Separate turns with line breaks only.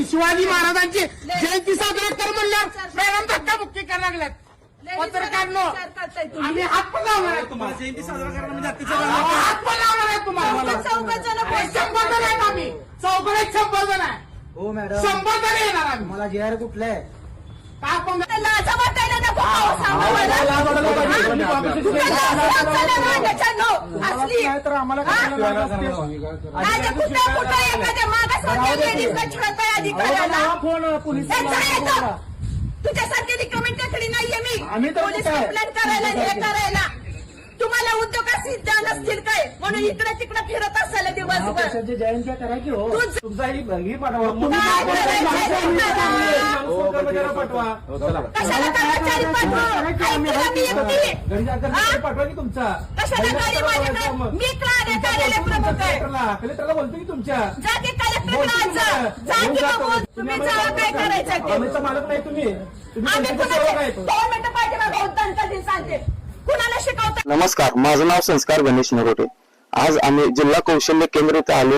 शिवाजी महाराजांची जयंती साजरा कर म्हणल्यावर मॅडम धक्काबुक्की करायला लागल्यात. पत्रकार आम्ही हात पण लावणार आहे तुम्हाला. जयंती साजरा करणार हात पण लावणार आहे तुम्हाला. 100 जण आहेत आम्ही. चौघात 100 जण आहे.
हो मॅडम
100 जण येणार आम्ही.
मला जे आर कुठलं आहे
आपण
तर आम्हाला
तुझ्यासारखे रिकमेंडकडे नाहीये मी.
आम्ही तर
पोलीस कंप्लेंट करायला हे करायला. तुम्हाला उद्योगात नसतील काय म्हणून इकडे तिकडे फिरत असाल दिवसभर.
जयंती करा की हो तुमचा ही पाठवा
कशाला कर्मचारी
पाठवा की तुमचा
कशाला गाडी माझ्याकडे मी कार्यालय प्रमुख आहे.
कलेक्टरला बोलतो की तुमच्या
जा की कलेक्टरला जा की बघू तुम्ही जावा काय करायचं ते.
आम्हीचा मालक नाही तुम्ही
आम्ही कुणाला 2 मिनिटं पाठीमागे होतं कधी सांगते कुणाला शिकवता.
नमस्कार, माझं नाव संस्कार गणेश नरोटे. आज आम्ही जिल्हा कौशल्य केंद्र इथे आलो.